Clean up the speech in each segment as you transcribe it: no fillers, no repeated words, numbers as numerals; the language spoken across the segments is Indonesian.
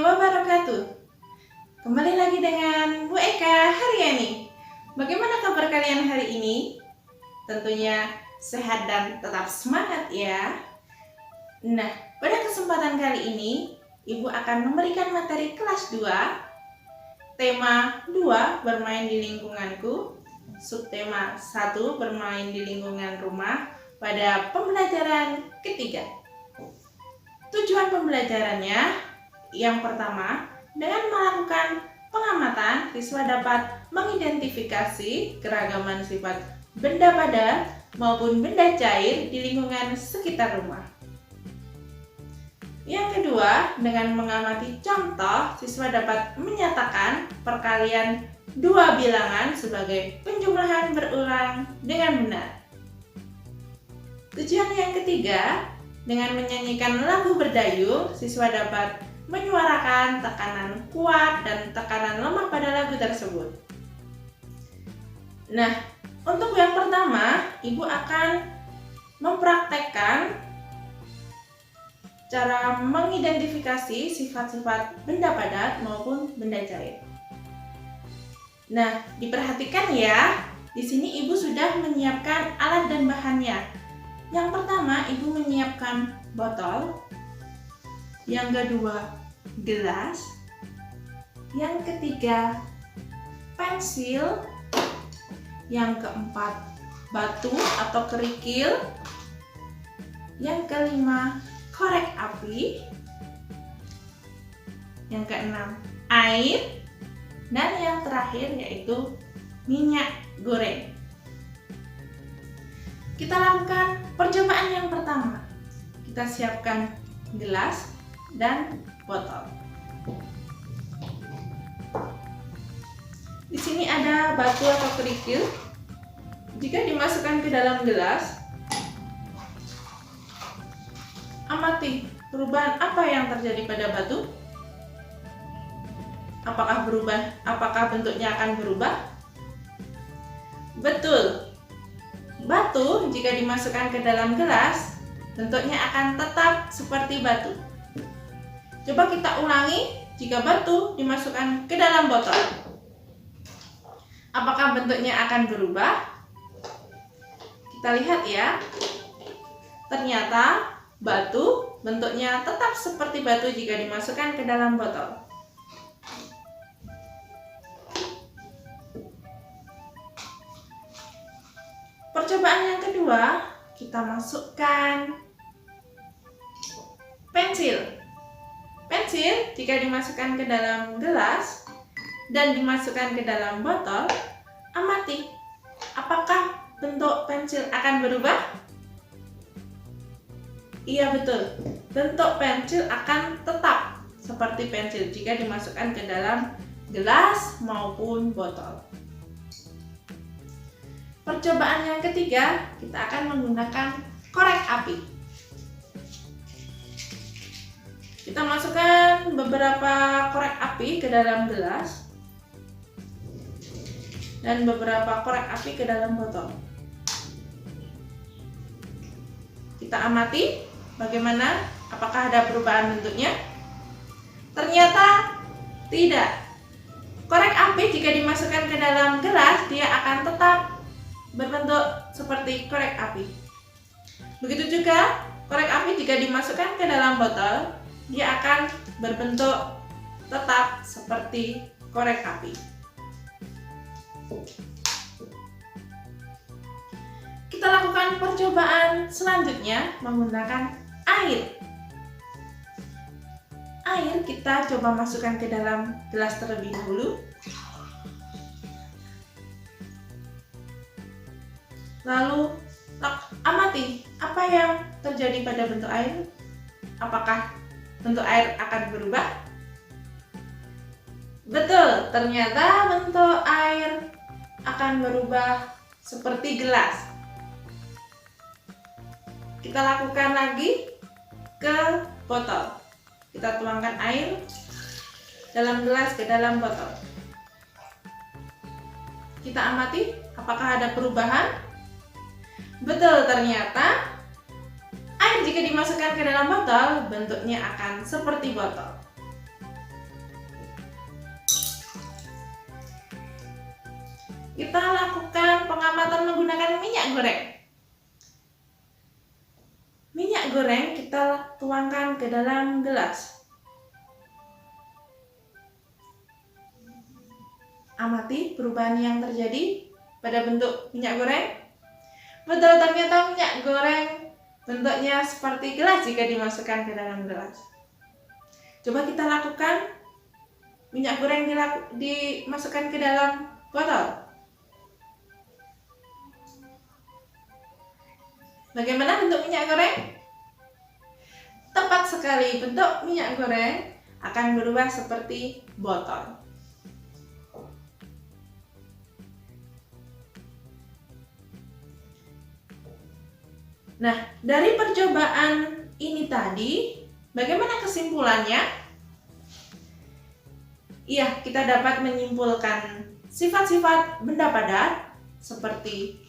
wabarakatuh. Kembali lagi dengan Bu Eka Haryani. Bagaimana kabar kalian hari ini? Tentunya sehat dan tetap semangat ya. Nah, pada kesempatan kali ini Ibu akan memberikan materi kelas 2, tema 2 bermain di lingkunganku, subtema 1 bermain di lingkungan rumah pada pembelajaran ketiga. Tujuan pembelajarannya yang pertama, dengan melakukan pengamatan, siswa dapat mengidentifikasi keragaman sifat benda padat maupun benda cair di lingkungan sekitar rumah. Yang kedua, dengan mengamati contoh, siswa dapat menyatakan perkalian dua bilangan sebagai penjumlahan berulang dengan benar. Tujuan yang ketiga, dengan menyanyikan lagu berdayung, siswa dapat menyuarakan tekanan kuat dan tekanan lemah pada lagu tersebut. Nah, untuk yang pertama, Ibu akan mempraktekkan cara mengidentifikasi sifat-sifat benda padat maupun benda cair. Nah, diperhatikan ya, di sini Ibu sudah menyiapkan alat dan bahannya. Yang pertama, Ibu menyiapkan botol. Yang kedua, gelas. Yang ketiga, pensil. Yang keempat, batu atau kerikil. Yang kelima, korek api. Yang keenam, air. Dan yang terakhir yaitu minyak goreng. Kita lakukan percobaan yang pertama. Kita siapkan gelas dan botol. Di sini ada batu atau kerikil. Jika dimasukkan ke dalam gelas, amati perubahan apa yang terjadi pada batu. Apakah bentuknya akan berubah? Betul. Batu jika dimasukkan ke dalam gelas, bentuknya akan tetap seperti batu. Coba kita ulangi jika batu dimasukkan ke dalam botol. Apakah bentuknya akan berubah? Kita lihat ya. Ternyata batu bentuknya tetap seperti batu jika dimasukkan ke dalam botol. Percobaan yang kedua, kita masukkan pensil. Pensil jika dimasukkan ke dalam gelas dan dimasukkan ke dalam botol, amati apakah bentuk pensil akan berubah? Iya betul, bentuk pensil akan tetap seperti pensil jika dimasukkan ke dalam gelas maupun botol. Percobaan yang ketiga, kita akan menggunakan korek api. Kita masukkan beberapa korek api ke dalam gelas dan beberapa korek api ke dalam botol. Kita amati bagaimana, apakah ada perubahan bentuknya? Ternyata tidak. Korek api jika dimasukkan ke dalam gelas, dia akan tetap berbentuk seperti korek api. Begitu juga korek api jika dimasukkan ke dalam botol, dia akan berbentuk tetap seperti korek api. Kita lakukan percobaan selanjutnya menggunakan air. Air kita coba masukkan ke dalam gelas terlebih dahulu. Lalu amati apa yang terjadi pada bentuk air. Apakah bentuk air akan berubah? Betul, ternyata bentuk air akan berubah seperti gelas. Kita lakukan lagi ke botol. Kita tuangkan air dalam gelas ke dalam botol. Kita amati apakah ada perubahan? Betul, ternyata air jika dimasukkan ke dalam botol, bentuknya akan seperti botol. kita lakukan pengamatan menggunakan minyak goreng. Minyak goreng kita tuangkan ke dalam gelas. Amati perubahan yang terjadi pada bentuk minyak goreng. Betul, ternyata minyak goreng bentuknya seperti gelas jika dimasukkan ke dalam gelas. Coba kita lakukan minyak goreng dimasukkan ke dalam botol. Bagaimana bentuk minyak goreng? Tepat sekali, bentuk minyak goreng akan berubah seperti botol. Nah, dari percobaan ini tadi, bagaimana kesimpulannya? Iya, kita dapat menyimpulkan sifat-sifat benda padat seperti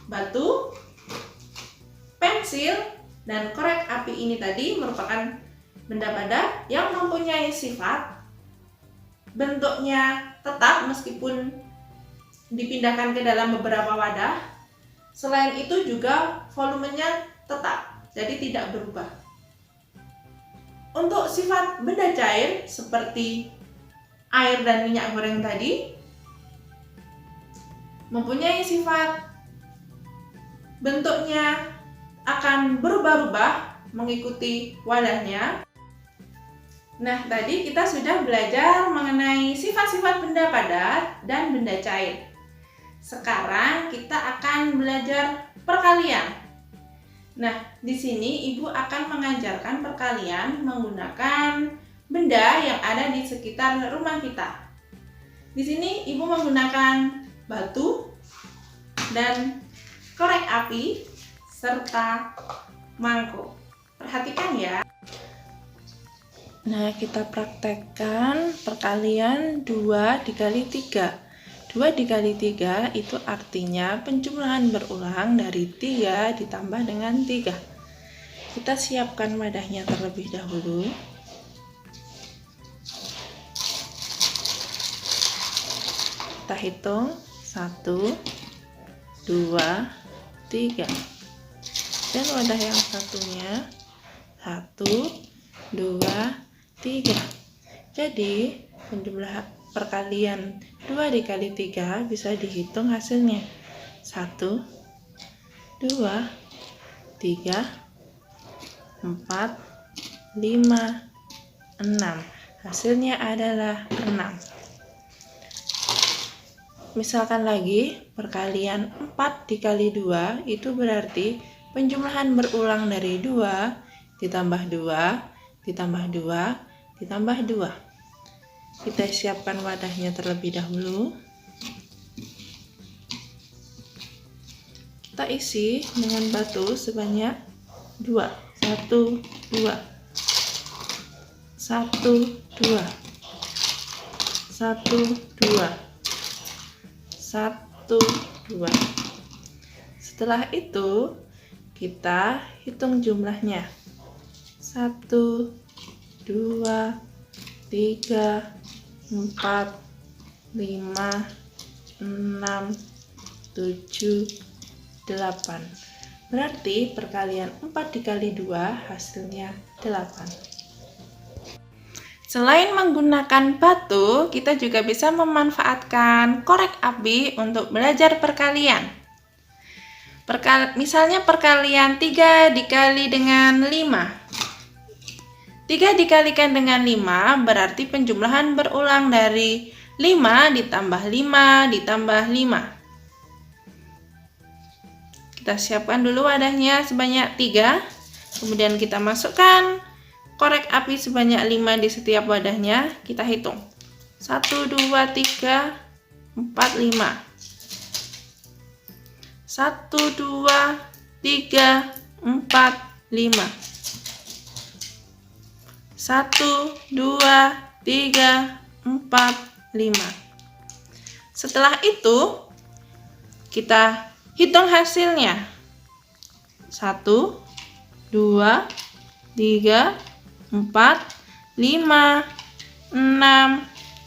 batu, pensil, dan korek api ini tadi merupakan benda padat yang mempunyai sifat bentuknya tetap meskipun dipindahkan ke dalam beberapa wadah. Selain itu juga volumenya tetap, jadi tidak berubah. Untuk sifat benda cair seperti air dan minyak goreng tadi mempunyai sifat bentuknya akan berubah-ubah mengikuti wadahnya. Nah, tadi kita sudah belajar mengenai sifat-sifat benda padat dan benda cair. Sekarang kita akan belajar perkalian. Nah, di sini Ibu akan mengajarkan perkalian menggunakan benda yang ada di sekitar rumah kita. Di sini Ibu menggunakan batu dan korek api serta mangkuk. Perhatikan ya. Nah, kita praktekkan perkalian 2 dikali 3. 2 dikali 3 itu artinya penjumlahan berulang dari 3 ditambah dengan 3. Kita siapkan wadahnya terlebih dahulu. Kita hitung 1, 2, 3. Dan wadah yang satunya 1, 2, 3. Jadi penjumlahan perkalian 2 dikali 3 bisa dihitung hasilnya 1, 2, 3, 4, 5, 6. Hasilnya adalah 6. Misalkan lagi perkalian 4 dikali 2 itu berarti penjumlahan berulang dari 2 ditambah 2 ditambah 2 ditambah 2. Kita siapkan wadahnya terlebih dahulu. Kita isi dengan batu sebanyak 2. 1, 2. 1, 2. 1, 2. 1, 2. Setelah itu kita hitung jumlahnya. 1, 2, 3, 4, 5, 6, 7, 8. Berarti perkalian 4 dikali 2 hasilnya 8. Selain menggunakan batu, kita juga bisa memanfaatkan korek api untuk belajar perkalian. Misalnya perkalian 3 dikali dengan 5. 3 dikalikan dengan 5 berarti penjumlahan berulang dari 5 ditambah 5 ditambah 5. Kita siapkan dulu wadahnya sebanyak 3. Kemudian kita masukkan korek api sebanyak 5 di setiap wadahnya. Kita hitung 1, 2, 3, 4, 5. 1, 2, 3, 4, 5. 1, 2, 3, 4, 5. Setelah itu kita hitung hasilnya. 1, 2, 3, 4, 5, 6,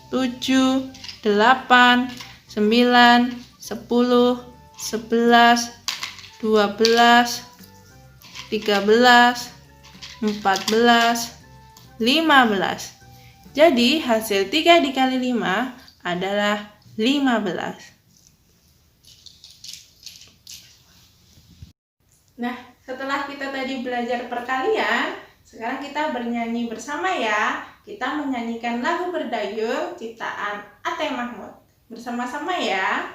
7, 8, 9, 10, 10, 11, 12, 13, 14, 15. Jadi hasil 3 dikali 5 adalah 15. Nah, setelah kita tadi belajar perkalian, sekarang kita bernyanyi bersama ya. Kita menyanyikan lagu Berdayung ciptaan Ate Mahmud. Bersama-sama ya.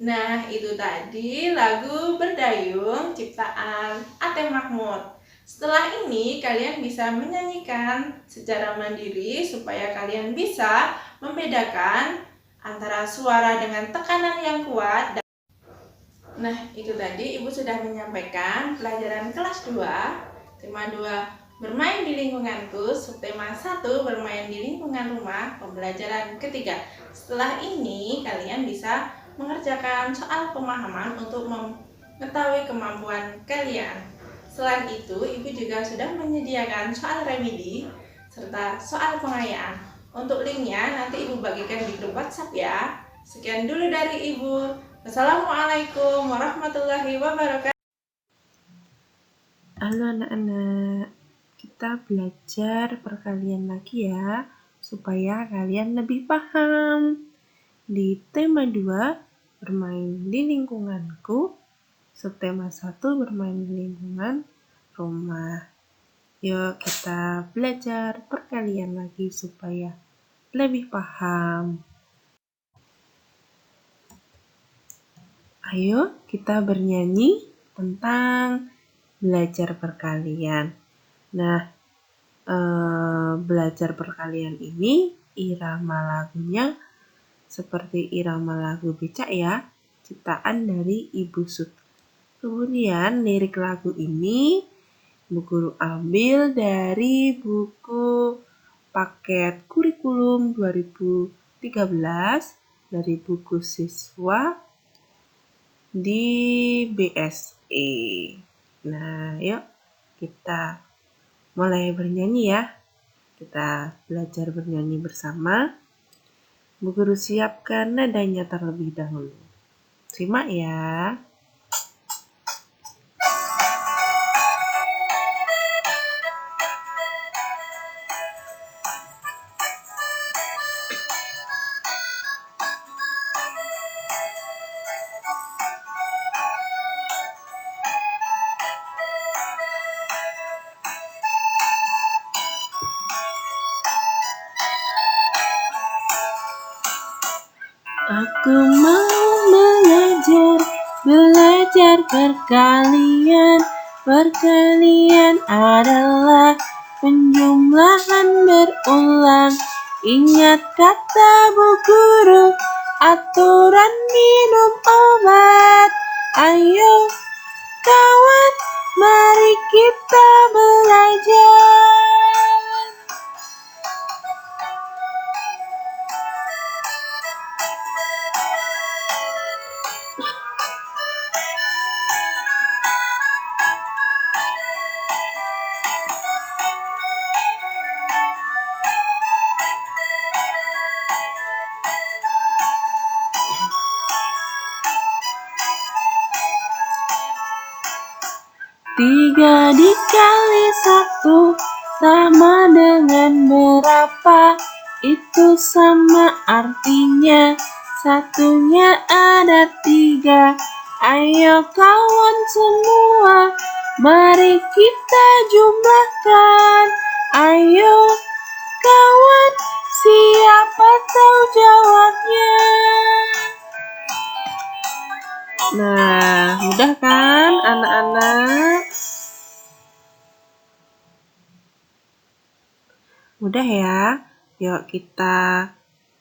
Nah, itu tadi lagu Berdayung ciptaan Ate Mahmud. Setelah ini kalian bisa menyanyikan secara mandiri supaya kalian bisa membedakan antara suara dengan tekanan yang kuat. Nah, itu tadi Ibu sudah menyampaikan pelajaran kelas 2, tema 2 bermain di lingkunganku, subtema 1 bermain di lingkungan rumah, pembelajaran ketiga. Setelah ini kalian bisa mengerjakan soal pemahaman untuk mengetahui kemampuan kalian. Selain itu, Ibu juga sudah menyediakan soal remedi serta soal pengayaan. Untuk linknya nanti Ibu bagikan di grup WhatsApp ya. Sekian dulu dari Ibu. Assalamualaikum warahmatullahi wabarakatuh. Halo anak-anak, kita belajar perkalian lagi ya, supaya kalian lebih paham. Di tema 2, bermain di lingkunganku, subtema 1, bermain di lingkungan rumah. Yuk kita belajar perkalian lagi supaya lebih paham. Ayo kita bernyanyi tentang belajar perkalian. Nah, belajar perkalian ini irama lagunya seperti irama lagu becak ya, ciptaan dari Ibu Sut. Kemudian lirik lagu ini Bu Guru ambil dari buku paket kurikulum 2013 dari buku siswa di BSE. Nah, yuk kita mulai bernyanyi ya. Kita belajar bernyanyi bersama. Bu Guru siapkan nadanya terlebih dahulu. Simak ya. Aku mau belajar perkalian. Perkalian adalah penjumlahan berulang. Ingat kata Bu Guru, aturan minum obat. Ayo kawan, mari kita belajar. Tiga dikali satu sama dengan berapa? Itu sama artinya satunya ada tiga. Ayo kawan semua, mari kita jumlahkan. Ayo kawan, siapa tahu jawabnya? Nah, mudah kan anak-anak? Mudah ya? Yuk kita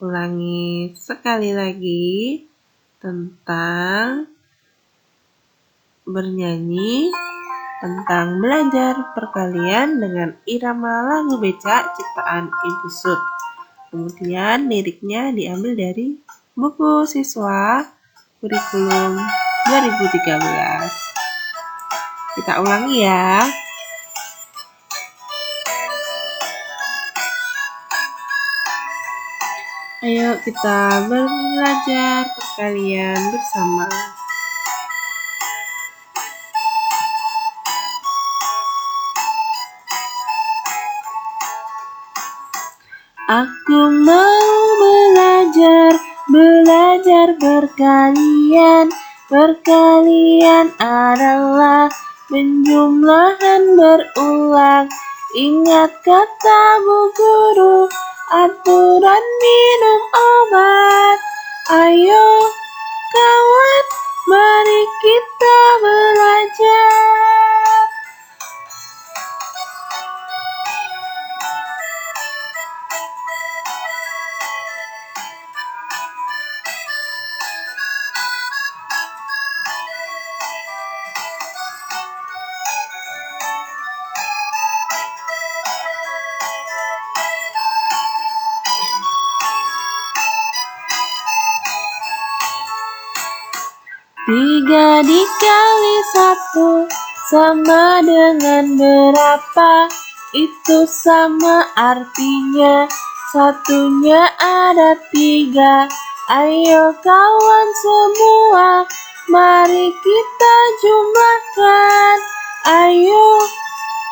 ulangi sekali lagi tentang bernyanyi, tentang belajar perkalian dengan irama lagu becak ciptaan Ibu Sut. Kemudian liriknya diambil dari buku siswa kurikulum 2013. Kita ulangi ya. Ayo kita belajar perkalian bersama. Aku mau belajar perkalian. Perkalian adalah penjumlahan berulang. Ingat kata Bu Guru, aturan minum obat. Ayo kawan, mari kita belajar. Tiga dikali satu sama dengan berapa? Itu sama artinya satunya ada tiga. Ayo kawan semua, mari kita jumlahkan. Ayo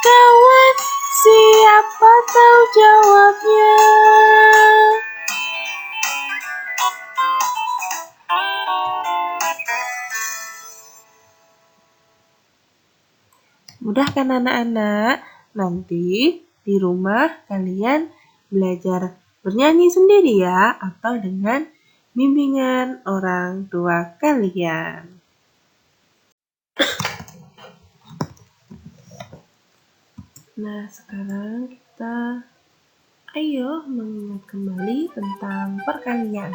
kawan, siapa tahu jawabnya? Mudah kan anak-anak? Nanti di rumah kalian belajar bernyanyi sendiri ya, atau dengan bimbingan orang tua kalian. Nah, sekarang kita ayo mengingat kembali tentang perkalian.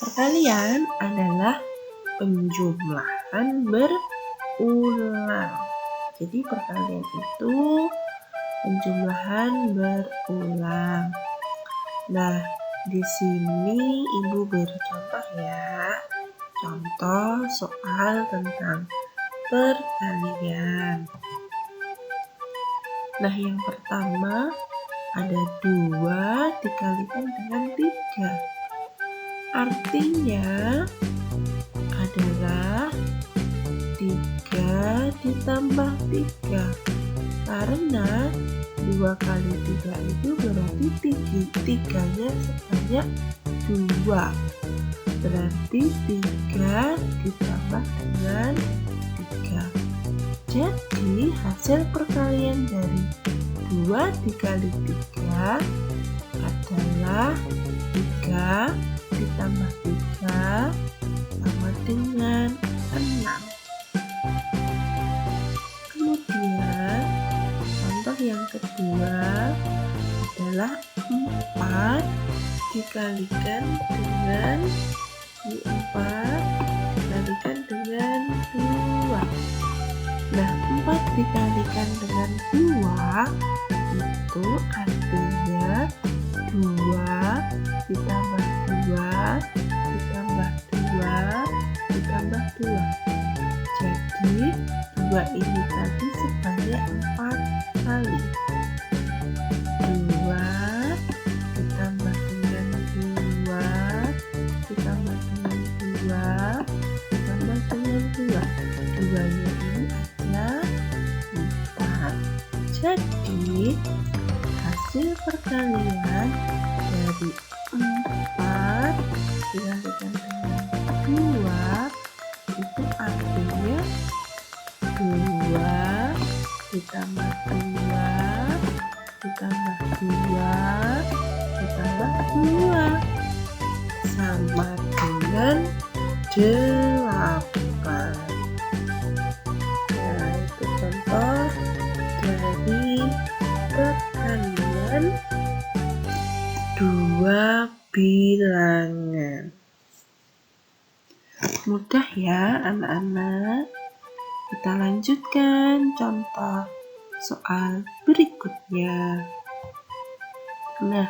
Perkalian adalah penjumlahan berulang. Jadi perkalian itu penjumlahan berulang. Nah, di sini Ibu beri contoh ya. Contoh soal tentang perkalian. Nah, yang pertama ada 2 dikalikan dengan 3. Artinya adalah 3 ditambah 3. Karena 2 kali 3 itu berarti 3-nya sebanyak 2. Berarti 3 ditambah dengan 3. Jadi hasil perkalian dari 2 dikali 3 adalah 3 ditambah 3 sama dengan 6. Kemudian contoh yang kedua adalah 4 dikalikan dengan 4 dikalikan dengan 2. Nah, 4 dikalikan dengan 2 itu artinya 2 ditambah 2 ditambah 2 ditambah 2. Jadi 2 ini tadi sebanyak 4 kali. 2 ditambah dengan 2 ditambah dengan 2 ditambah dengan 2. 2-nya ini adalah 4. Jadi hasil perkalian dari 4 dikalikan dengan 2 itu artinya 2 ditambah 2 ditambah 2 ditambah 2 sama dengan 8. Nah, itu contoh dari perkalian 2 bilangan. Mudah ya anak-anak. Kita lanjutkan contoh soal berikutnya. Nah,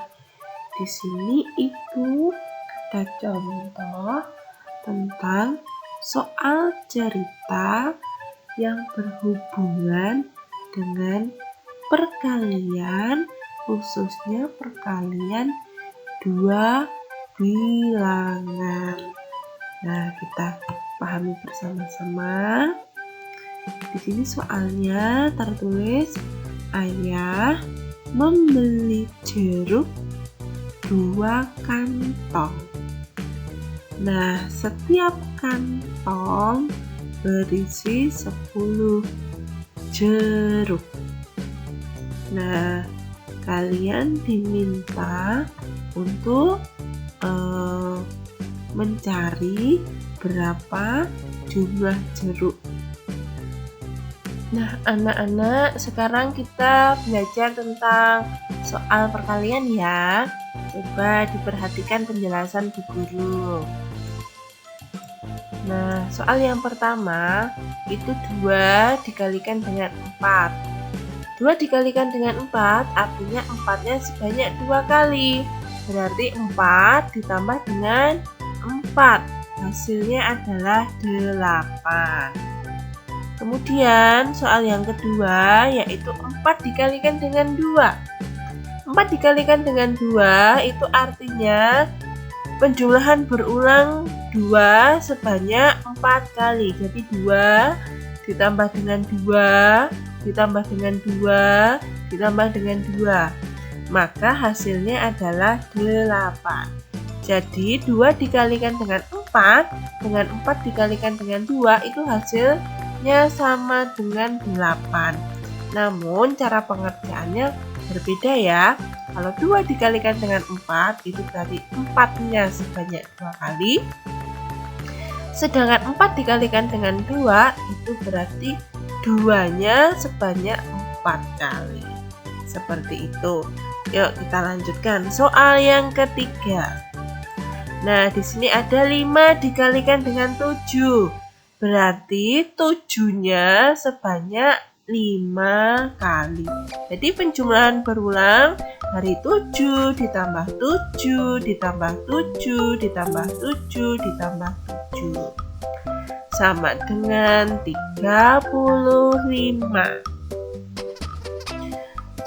di sini Ibu ada contoh tentang soal cerita yang berhubungan dengan perkalian, khususnya perkalian 2 bilangan. Nah, kita pahami bersama-sama. Di sini soalnya tertulis ayah membeli jeruk 2 kantong. Nah, setiap kantong berisi 10 jeruk. Nah, kalian diminta untuk mencari berapa jumlah jeruk. Nah, anak-anak, sekarang kita belajar tentang soal perkalian ya. Coba diperhatikan penjelasan Bu Guru. Nah, soal yang pertama itu 2 dikalikan dengan 4. 2 dikalikan dengan 4 artinya 4-nya sebanyak 2 kali. Berarti 4 ditambah dengan 4. Hasilnya adalah 8. Kemudian soal yang kedua yaitu 4 dikalikan dengan 2. 4 dikalikan dengan 2 itu artinya penjumlahan berulang 2 sebanyak 4 kali. Jadi 2 ditambah dengan 2 ditambah dengan 2 ditambah dengan 2. Maka hasilnya adalah 8. Jadi 2 dikalikan dengan 4 dikalikan dengan 2 itu hasilnya sama dengan 8. Namun cara pengerjaannya berbeda ya. Kalau 2 dikalikan dengan 4 itu berarti 4-nya sebanyak 2 kali. Sedangkan 4 dikalikan dengan 2 itu berarti 2-nya sebanyak 4 kali. Seperti itu. Yuk kita lanjutkan soal yang ketiga. Nah, di sini ada 5 dikalikan dengan 7. Berarti 7-nya sebanyak 5 kali. Jadi penjumlahan berulang dari 7 ditambah 7 ditambah 7 ditambah 7 ditambah 7 sama dengan 35.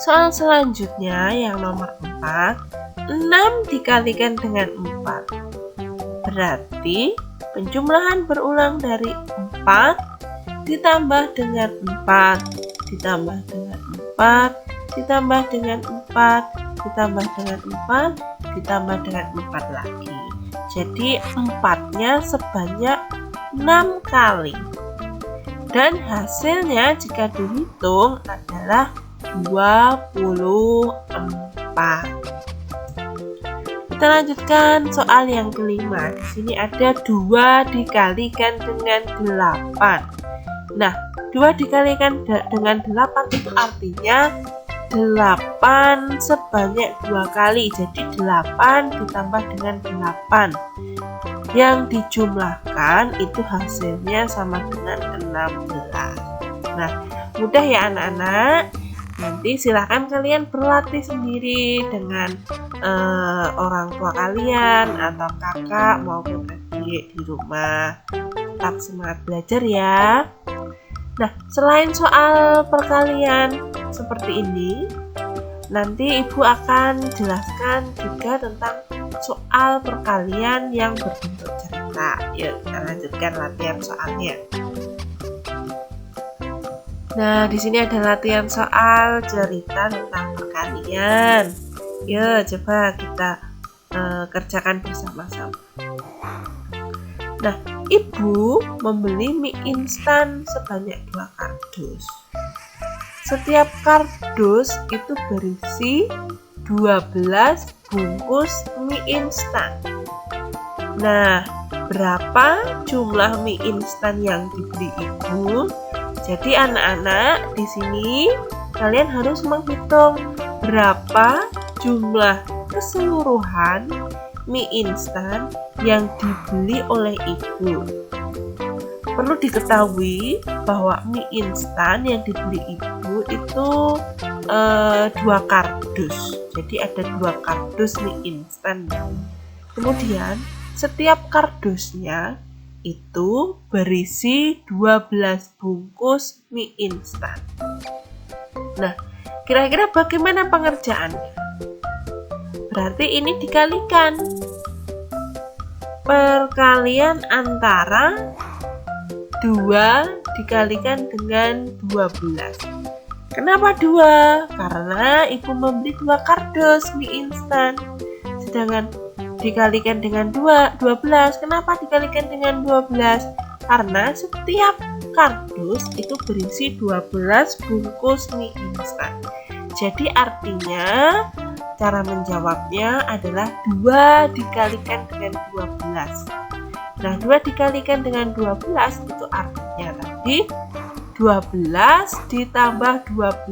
Soal selanjutnya yang nomor 4, 6 dikalikan dengan 4. Berarti penjumlahan berulang dari 4 ditambah dengan 4 ditambah dengan 4 ditambah dengan 4 ditambah dengan 4 ditambah dengan 4 lagi. Jadi 4-nya sebanyak 6 kali. Dan hasilnya jika dihitung adalah 24. Kita Kita lanjutkan soal yang kelima. Di sini ada 2 dikalikan dengan 8. Nah, 2 dikalikan dengan 8 itu artinya 8 sebanyak 2 kali. Jadi 8 ditambah dengan 8. Yang dijumlahkan itu hasilnya sama dengan 16. Nah, mudah ya anak-anak. Nanti silahkan kalian berlatih sendiri dengan orang tua kalian atau kakak maupun adik di rumah. Tetap semangat belajar ya. Nah, selain soal perkalian seperti ini, nanti ibu akan jelaskan juga tentang soal perkalian yang berbentuk cerita. Yuk, kita lanjutkan latihan soalnya. Nah, di sini ada latihan soal cerita tentang perkalian. Yuk, coba kita kerjakan bersama-sama. Nah, ibu membeli mie instan sebanyak 2 kardus. Setiap kardus itu berisi 12 bungkus mie instan. Nah, berapa jumlah mie instan yang dibeli ibu? Jadi anak-anak, di sini kalian harus menghitung berapa jumlah keseluruhan mie instan yang dibeli oleh ibu. Perlu diketahui bahwa mie instan yang dibeli ibu itu 2 kardus. Jadi ada 2 kardus mie instan. Kemudian setiap kardusnya itu berisi 12 bungkus mie instan. Nah, kira-kira bagaimana pengerjaannya? Berarti ini dikalikan. Perkalian antara 2 dikalikan dengan 12. Kenapa 2? Karena ibu membeli 2 kardus mie instan. Sedangkan dikalikan dengan 12. Kenapa dikalikan dengan 12? Karena setiap kardus itu berisi 12 bungkus mie instan. Jadi artinya cara menjawabnya adalah 2 dikalikan dengan 12. Nah, 2 dikalikan dengan 12 itu artinya tadi 12 ditambah 12.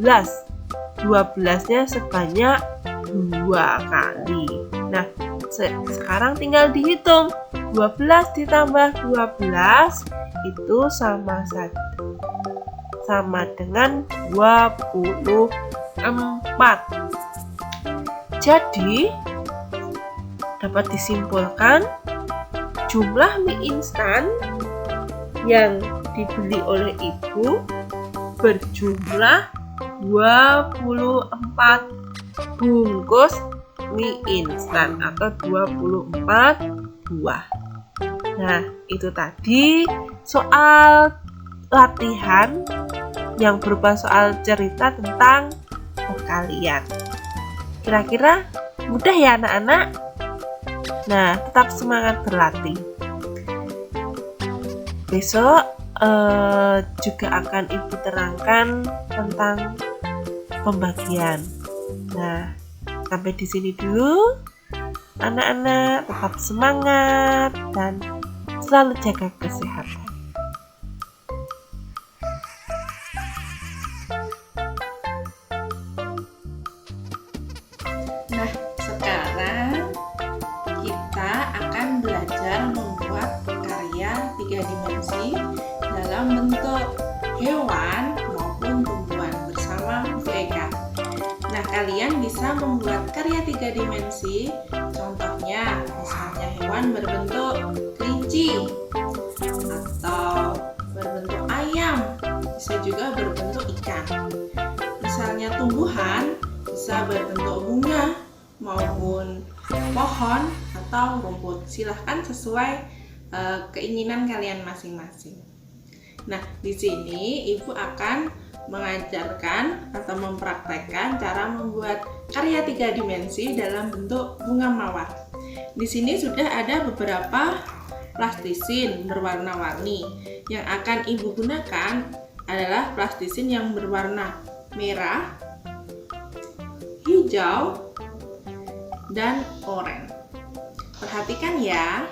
12-nya sebanyak 2 kali. Nah, sekarang tinggal dihitung. 12 ditambah 12 itu sama dengan 24. Jadi dapat disimpulkan jumlah mie instan yang dibeli oleh ibu berjumlah 24 bungkus mie instan atau 24 buah. Nah, itu tadi soal latihan yang berupa soal cerita tentang perkalian. Kira-kira mudah ya anak-anak? Nah, tetap semangat berlatih. Besok juga akan ibu terangkan tentang pembagian. Nah, sampai di sini dulu. Anak-anak tetap semangat dan selalu jaga kesehatan. Nah, sekarang kita akan belajar membuat karya 3 dimensi dalam bentuk hewan maupun tumbuhan bersama Bu Eka. Nah, kalian bisa membuat karya 3 dimensi. Contohnya, misalnya hewan berbentuk kelinci atau berbentuk ayam, bisa juga berbentuk ikan. Misalnya tumbuhan bisa berbentuk bunga maupun pohon atau rumput. Silahkan sesuai keinginan kalian masing-masing. Nah, di sini ibu akan mengajarkan atau mempraktekkan cara membuat karya 3 dimensi dalam bentuk bunga mawar. Di sini sudah ada beberapa plastisin berwarna-warni. Yang akan ibu gunakan adalah plastisin yang berwarna merah, hijau, dan oranye. Perhatikan ya.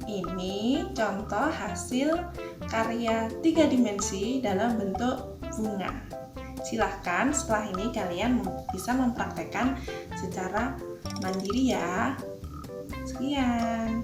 Ini contoh hasil karya 3 dimensi dalam bentuk bunga. Silahkan setelah ini kalian bisa mempraktekkan secara mandiri ya. Sekian.